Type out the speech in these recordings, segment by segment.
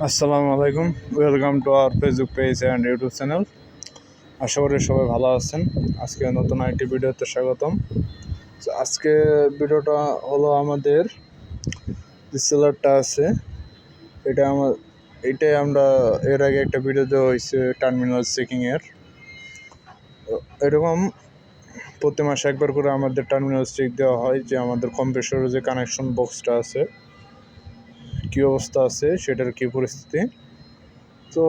আসসালামু আলাইকুম, welcome to our Facebook page and YouTube channel. আশা করি সবাই ভালো আছেন। আজকে নতুন আরেকটি ভিডিওতে স্বাগতম। আজকে ভিডিওটা হলো আমাদের যে সেলারটা আছে এটাই আমরা এর আগে একটা ভিডিও দেওয়া হয়েছে টার্মিনাল চেকিংয়ের। এরকম প্রতি মাসে একবার করে আমাদের টার্মিনাল চেক দেওয়া হয় যে আমাদের কম্প্রেসরের যে কানেকশন বক্সটা আছে কী অবস্থা আছে, সেটার কী পরিস্থিতি। তো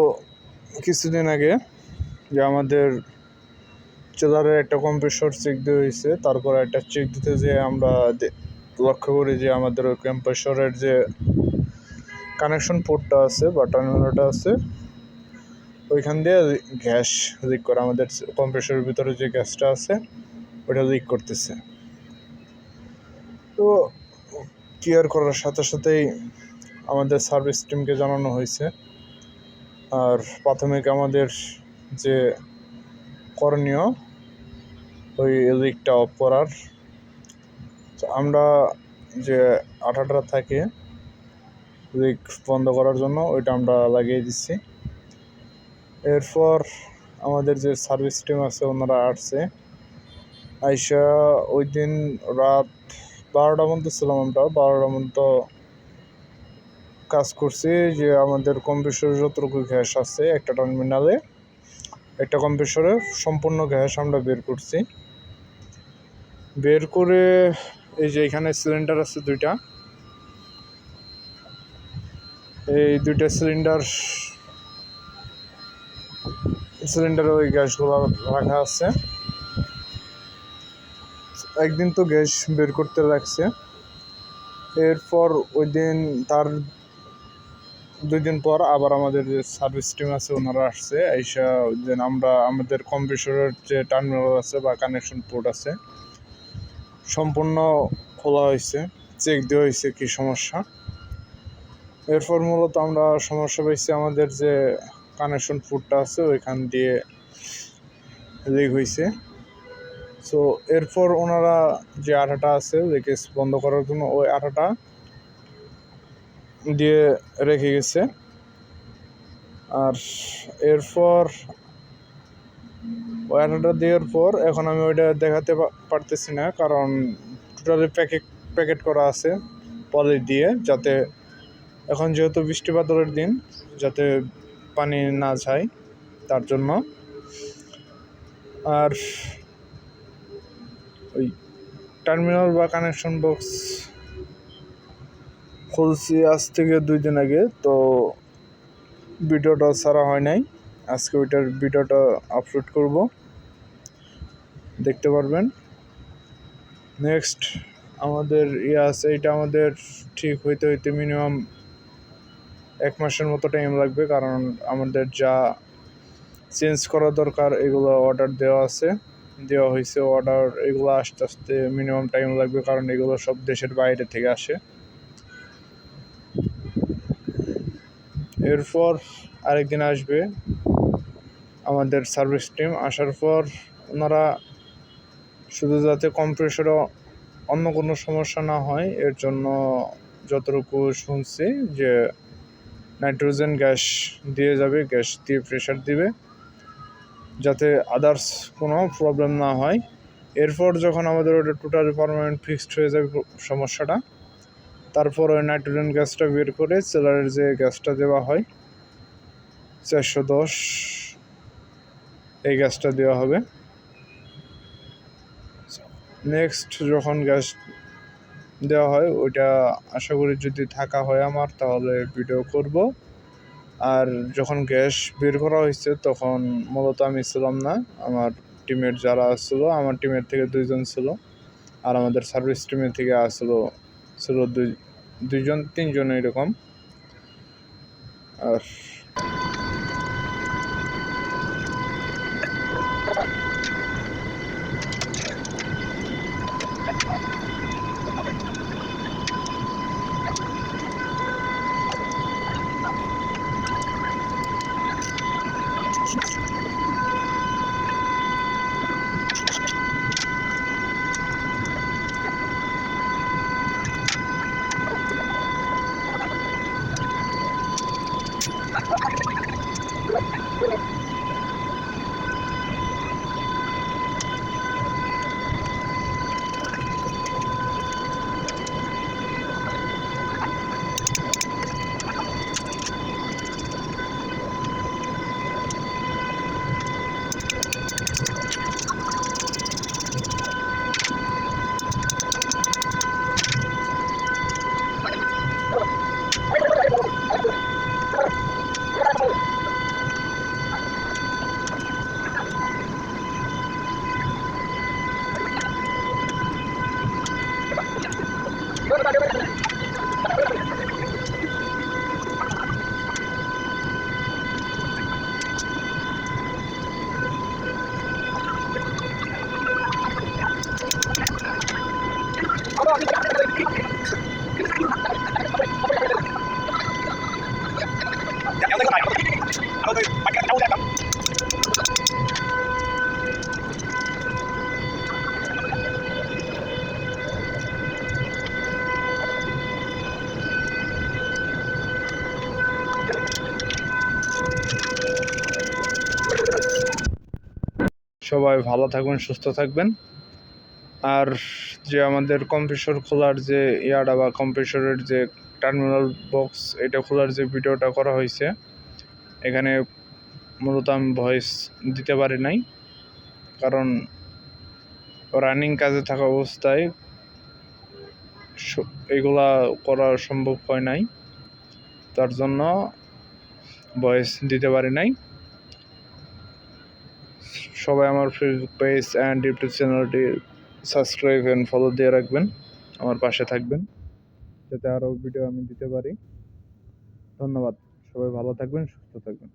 কিছুদিন আগে যে আমাদের চেলারের একটা কম্প্রেসর চেক দিয়ে হয়েছে, তারপর একটা চেক দিতে যে আমরা লক্ষ্য করি যে আমাদের ওই কম্প্রেসরের যে কানেকশন পোর্টটা আছে বা টার্মিনালটা আছে ওইখান দিয়ে গ্যাস লিক করে, আমাদের কম্প্রেসরের ভিতরে যে গ্যাসটা আছে ওটা লিক করতেছে। তো কেয়ার করার সাথে সাথেই আমাদের সার্ভিস টিমকে জানানো হয়েছে, আর প্রাথমিক আমাদের যে করণীয় ওই লিকটা অফ করার। আমরা যে আঠাটা থাকে লিক বন্ধ করার জন্য ওইটা আমরা লাগিয়ে দিচ্ছি। এরপর আমাদের যে সার্ভিস টিম আছে ওনারা আসছে, আইসা ওই দিন রাত 12টা পর্যন্ত ছিলাম। আমরা 12টা পর্যন্ত কাজ করছি যে আমাদের কম্প্রেসরে যতটুকু গ্যাস আছে একটা টার্মিনালে, একটা কম্প্রেসরে সম্পূর্ণ গ্যাস আমরা বের করছি। বের করে এই যে এখানে সিলিন্ডার আছে দুইটা, এই দুইটা সিলিন্ডারে ওই গ্যাসগুলো রাখা আছে। একদিন তো গ্যাস বের করতে লাগছে। এরপর ওই দিন তার 2 দিন পর আবার আমাদের যে সার্ভিস টিম আছে ওনারা আসছে, আইসা দেন আমরা আমাদের কম্প্রেসরের যে টার্মিনাল আছে বা কানেকশন পোর্ট আছে সম্পূর্ণ খোলা হয়েছে, চেক দেওয়া হয়েছে কী সমস্যা। এরপর মূলত আমরা সমস্যা পাইছি আমাদের যে কানেকশন পোর্টটা আছে ওইখান দিয়ে লিক হয়েছে। সো এরপর ওনারা যে আঠাটা আছে লিকেজ বন্ধ করার জন্য ওই আঠাটা দিয়ে রেখে গেছে। আর এরপর ওই আঠাটা দেওয়ার পর এখন আমি ওইটা দেখাতে পারতেছি না, কারণ টোটালি প্যাকেট করা আছে পলি দিয়ে, যাতে এখন যেহেতু বৃষ্টি বাদলের দিন যাতে পানি না যায় তার জন্য। আর ওই টার্মিনাল বা কানেকশন বক্স খুলছি আজ থেকে 2 দিন আগে, তো ভিডিওটা ছাড়া হয় নাই। আজকে ওইটার ভিডিওটা আপলোড করব, দেখতে পারবেন। নেক্সট আমাদের আছে, এটা আমাদের ঠিক হইতে মিনিমাম 1 মাসের মতো টাইম লাগবে, কারণ আমাদের যা চেঞ্জ করা দরকার এগুলো অর্ডার দেওয়া হয়েছে। অর্ডার এগুলো আস্তে আস্তে মিনিমাম টাইম লাগবে, কারণ এগুলো সব দেশের বাইরে থেকে আসে। এরপর আরেকদিন আসবে আমাদের সার্ভিস টিম, আসার পর ওনারা শুধু যাতে কম্প্রেসরে অন্য কোনো সমস্যা না হয় এর জন্য যতটুকু শুনছি যে নাইট্রোজেন গ্যাস দিয়ে যাবে, গ্যাস দিয়ে প্রেশার দিবে যাতে আদার্স কোনো প্রবলেম না হয়। এরপর যখন আমাদের ওটা টোটাল পারমানেন্ট ফিক্সড হয়ে যাবে সমস্যাটা, তারপর ওই নাইট্রোজেন গ্যাসটা বের করে সেলারের যে গ্যাসটা দেওয়া হয় 410 এই গ্যাসটা দেওয়া হবে। নেক্সট যখন গ্যাস দেওয়া হয় ওইটা আশা করি যদি থাকা হয় আমার, তাহলে ভিডিও করব। আর যখন গ্যাস বের করা হয়েছে তখন মূলত আমি ছিলাম না, আমার টিমের যারা আসছিলো, আমার টিমের থেকে 2 জন ছিল, আর আমাদের সার্ভিস টিমের থেকে ছিল 2 জন 3 জন এরকম। আর সবাই ভালো থাকবেন, সুস্থ থাকবেন। আর যে আমাদের কম্প্রেসর খোলার যে ইয়াটা বা কম্প্রেসরের যে টার্মিনাল বক্স এটা খোলার যে ভিডিওটা করা হয়েছে, এখানে মূলত আমি ভয়েস দিতে পারি নাই, কারণ রানিং কাজে থাকা অবস্থায় এগুলা করা সম্ভব হয় নাই, তার জন্য ভয়েস দিতে পারি নাই। সবাই আমার ফেসবুক পেজ অ্যান্ড ইউটিউব চ্যানেলটি সাবস্ক্রাইব অ্যান্ড ফলো দিয়ে রাখবেন, আমার পাশে থাকবেন যাতে আরও ভিডিও আমি দিতে পারি। ধন্যবাদ। সবাই ভালো থাকবেন, সুস্থ থাকবেন।